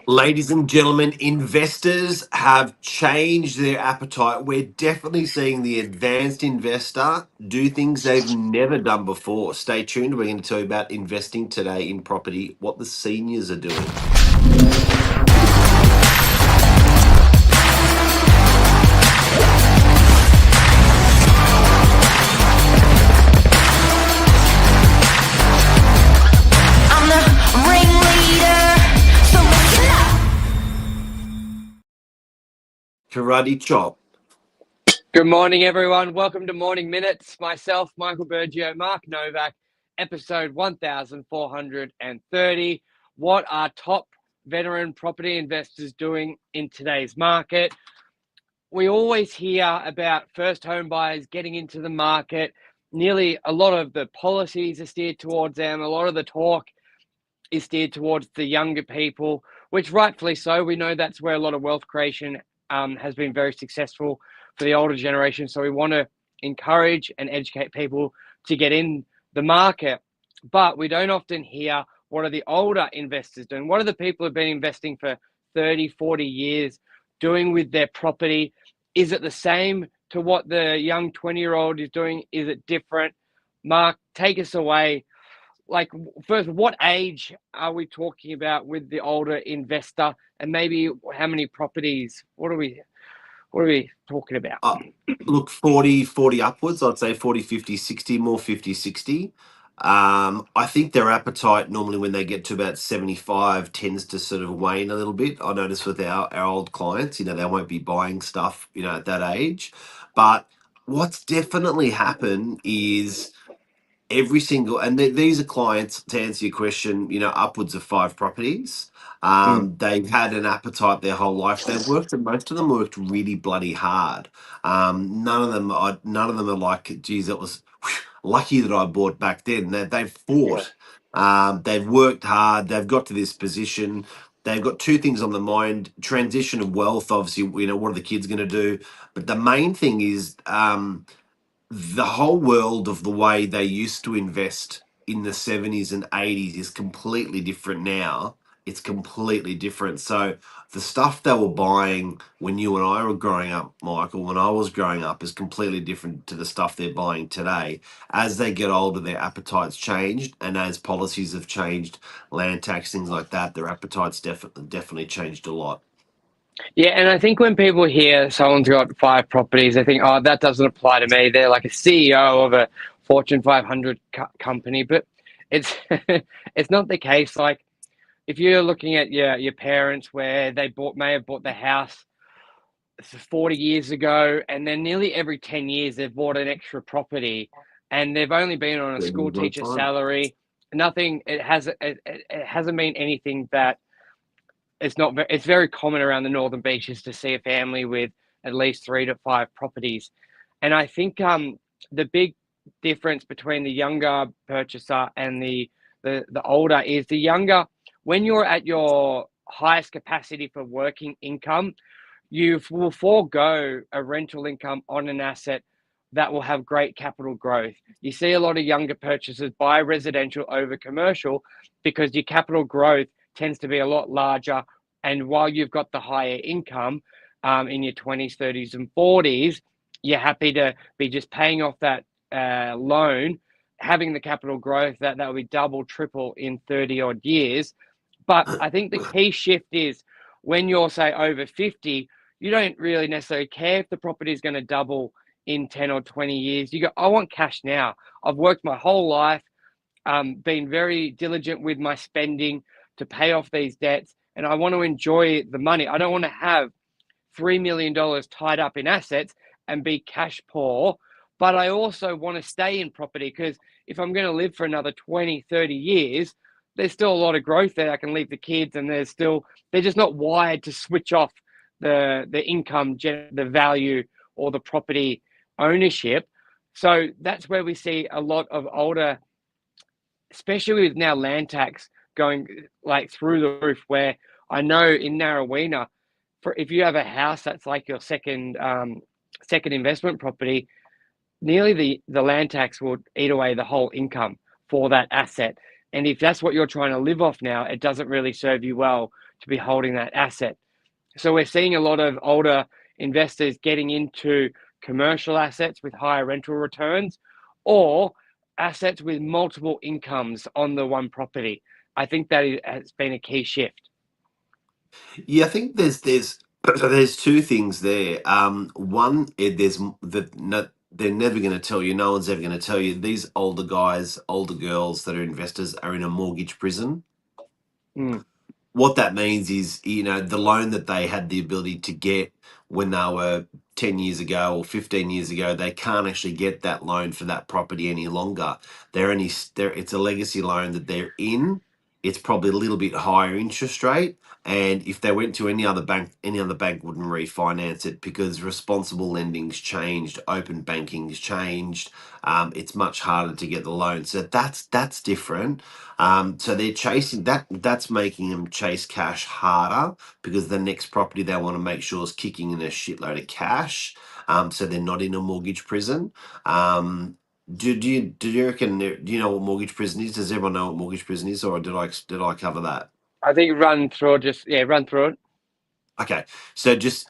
Ladies and gentlemen, investors have changed their appetite. We're definitely seeing the advanced investor do things they've never done before. Stay tuned. We're going to tell you about investing today in property, what the seniors are doing. I'm the ringleader, so listen up. Karate chop. Good morning, everyone. Welcome to Morning Minutes. Myself, Michael Bergio, Mark Novak, episode 1430. What are top veteran property investors doing in today's market? We always hear about first home buyers getting into the market. Nearly a lot of the policies are steered towards them. A lot of the talk is steered towards the younger people, which rightfully so. We know that's where a lot of wealth creation has been very successful for the older generation. So we want to encourage and educate people to get in the market. But we don't often hear what are the older investors doing? What are the people who've been investing for 30, 40 years doing with their property? Is it the same to what the young 20-year-old is doing? Is it different? Mark, take us away. Like, first, what age are we talking about with the older investor, and maybe how many properties? What are we talking about? Look, 40 upwards. I'd say 40, 50, 60, more 50, 60. I think their appetite normally when they get to about 75 tends to sort of wane a little bit. I notice with our old clients, they won't be buying stuff, at that age. But what's definitely happened is every single, and these are clients, to answer your question, upwards of 5 properties. Mm. They've had an appetite their whole life. They've worked, and most of them worked really bloody hard. None of them are like, geez, that was lucky that I bought back then. They've Yeah. fought. They've worked hard. They've got to this position. They've got two things on the mind: transition of wealth. Obviously, what are the kids going to do? But the main thing is, the whole world of the way they used to invest in the 70s and 80s is completely different now. It's completely different. So the stuff they were buying when you and I were growing up, Michael, when I was growing up, is completely different to the stuff they're buying today. As they get older, their appetites changed, and as policies have changed, land tax, things like that, their appetites definitely changed a lot. Yeah, and I think when people hear someone's got 5 properties, they think, oh, that doesn't apply to me. They're like a CEO of a Fortune 500 company, but it's it's not the case. Like, if you're looking at your parents, where they may have bought the house 40 years ago, and then nearly every 10 years they've bought an extra property, and they've only been on a Spending school my teacher time. salary. Nothing. It hasn't been anything that it's not. It's very common around the Northern Beaches to see a family with at least 3 to 5 properties, and I think the big difference between the younger purchaser and the older is the younger. When you're at your highest capacity for working income, you will forego a rental income on an asset that will have great capital growth. You see a lot of younger purchasers buy residential over commercial because your capital growth tends to be a lot larger. And while you've got the higher income in your 20s, 30s, and 40s, you're happy to be just paying off that loan, having the capital growth that will be double, triple in 30 odd years. But I think the key shift is when you're, say, over 50, you don't really necessarily care if the property is going to double in 10 or 20 years. You go, I want cash now. I've worked my whole life, been very diligent with my spending to pay off these debts, and I want to enjoy the money. I don't want to have $3 million tied up in assets and be cash poor. But I also want to stay in property, because if I'm going to live for another 20, 30 years, there's still a lot of growth there. I can leave the kids, and they're just not wired to switch off the income, the value, or the property ownership. So that's where we see a lot of older, especially with now land tax going like through the roof, where I know in Narrowena, if you have a house that's like your second investment property, nearly the land tax will eat away the whole income for that asset. And if that's what you're trying to live off now, it doesn't really serve you well to be holding that asset. So we're seeing a lot of older investors getting into commercial assets with higher rental returns, or assets with multiple incomes on the one property. I think that has been a key shift. Yeah, I think there's there's two things there. One, there's that no, they're never going to tell you. No one's ever going to tell you. These older guys, older girls that are investors are in a mortgage prison. Mm, What that means is, the loan that they had the ability to get when they were 10 years ago or 15 years ago, they can't actually get that loan for that property any longer. It's a legacy loan that they're in. It's probably a little bit higher interest rate. And if they went to any other bank wouldn't refinance it because responsible lending's changed, open banking's changed. It's much harder to get the loan. So that's different. So they're chasing that. That's making them chase cash harder because the next property they want to make sure is kicking in a shitload of cash. So they're not in a mortgage prison. Do you reckon? Do you know what mortgage prison is? Does everyone know what mortgage prison is, or did I cover that? I think run through it. Okay, so just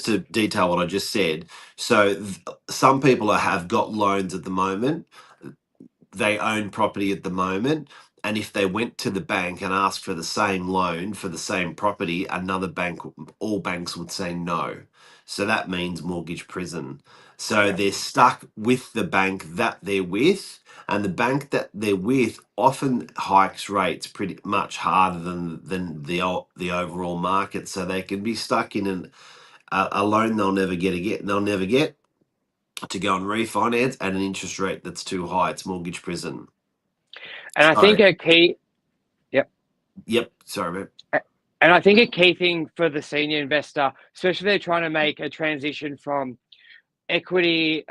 to detail what I just said. So some people have got loans at the moment, they own property at the moment, and if they went to the bank and asked for the same loan for the same property, another bank, all banks would say no. So that means mortgage prison. So Yeah, they're stuck with the bank that they're with, and the bank that they're with often hikes rates pretty much harder than the overall market. So they can be stuck in a loan they'll never get to go and refinance at an interest rate that's too high. It's mortgage prison. and I So, think a key. Yep. yep. Sorry, mate. And I think a key thing for the senior investor, especially if they're trying to make a transition from equity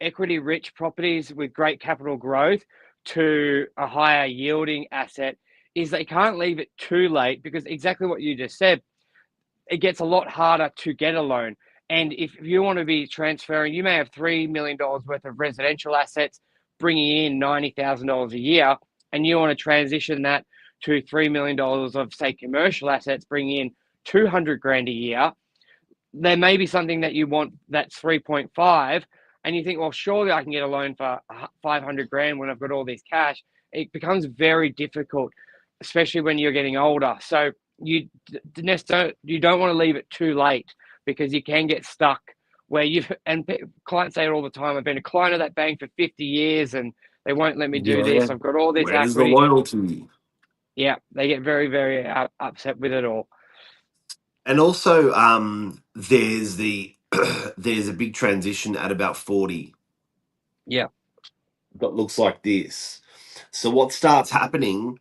equity rich properties with great capital growth to a higher yielding asset, is they can't leave it too late, because exactly what you just said, it gets a lot harder to get a loan. And if you want to be transferring, you may have $3 million worth of residential assets bringing in $90,000 a year, and you want to transition that to $3 million of, say, commercial assets bringing in 200 grand a year. There may be something that you want that's 3.5, and you think, well, surely I can get a loan for 500 grand when I've got all this cash. It becomes very difficult, especially when you're getting older. So you don't want to leave it too late, because you can get stuck where you've, and clients say it all the time, I've been a client of that bank for 50 years and they won't let me do Yeah. this. I've got all this Where's the equity. loyalty? Yeah, they get very, very upset with it all. And also, there's a big transition at about 40 Yeah, that looks like this. So what starts happening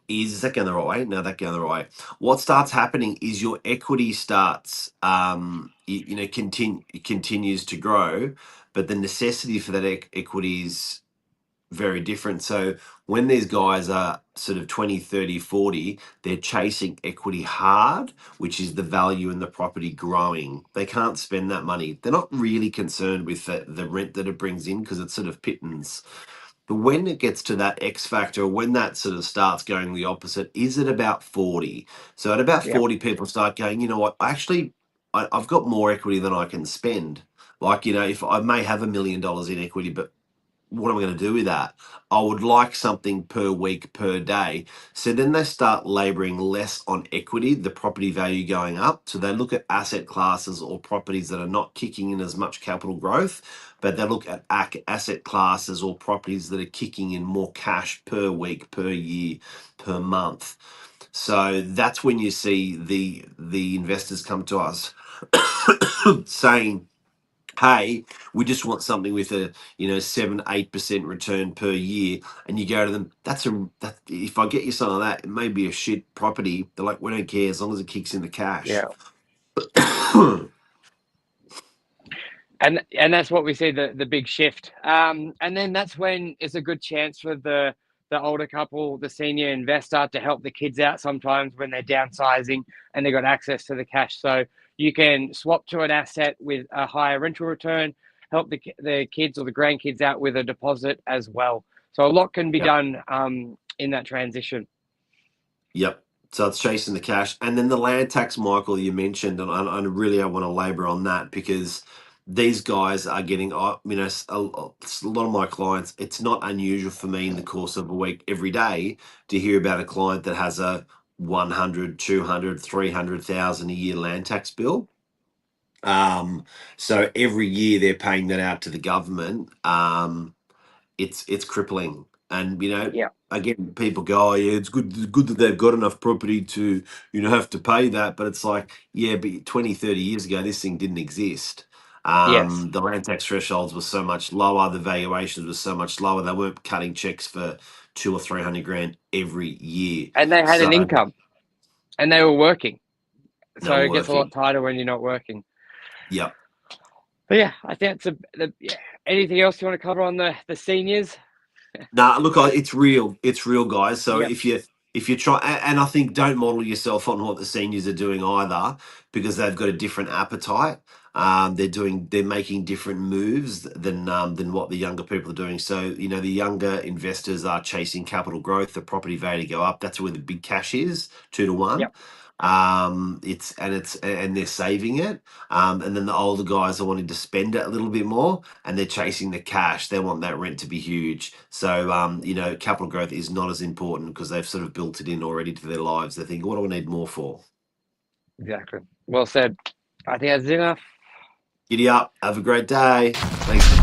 is that going the right way? No, that going the right way. What starts happening is your equity starts, continues to grow, but the necessity for that equity is very different. So when these guys are sort of 20, 30, 40, they're chasing equity hard, which is the value in the property growing. They can't spend that money. They're not really concerned with the rent that it brings in because it's sort of pittance. But when it gets to that X factor, when that sort of starts going the opposite, is it about 40? So at about yeah, 40, people start going, you know what, actually, I've got more equity than I can spend. Like, if I may have $1 million in equity, but what am I going to do with that? I would like something per week, per day. So then they start laboring less on equity, the property value going up. So they look at asset classes or properties that are not kicking in as much capital growth, but they look at asset classes or properties that are kicking in more cash per week, per year, per month. So that's when you see the investors come to us saying, hey, we just want something with a 7-8% return per year, and you go to them, that if I get you something like that, it may be a shit property. They're like, we don't care as long as it kicks in the cash. yeah. And that's what we see, the big shift. And then that's when it's a good chance for the older couple, the senior investor, to help the kids out sometimes when they're downsizing and they've got access to the cash. So you can swap to an asset with a higher rental return, help the kids or the grandkids out with a deposit as well. So a lot can be Yep. done in that transition. Yep. So it's chasing the cash, and then the land tax, Michael, you mentioned, and I want to labour on that because these guys are getting, a lot of my clients. It's not unusual for me in the course of a week, every day, to hear about a client that has a 100, 200, 300,000 a year land tax bill. So every year they're paying that out to the government. It's crippling. And Yeah. again, people go, "Oh yeah, it's good that they've got enough property to have to pay that." But it's like, yeah, but 20, 30 years ago, this thing didn't exist. Yes. The land tax thresholds were so much lower, the valuations were so much lower. They weren't cutting checks for 2 or 300 grand every year. And they had So an income, and they were working. they So were it gets a lot working. tighter when you're not working. Yep. But yeah, I think yeah. Anything else you want to cover on the seniors? Nah, look, it's real. It's real, guys. So Yep. if you try, and I think don't model yourself on what the seniors are doing either, because they've got a different appetite. They're making different moves than what the younger people are doing. So the younger investors are chasing capital growth, the property value to go up. That's where the big cash is, 2 to 1. Yep. And they're saving it. And then the older guys are wanting to spend it a little bit more, and they're chasing the cash. They want that rent to be huge. So, capital growth is not as important because they've sort of built it in already to their lives. They think, what do I need more for? Exactly. Well said. I think that's enough. Giddy up. Have a great day. Thanks.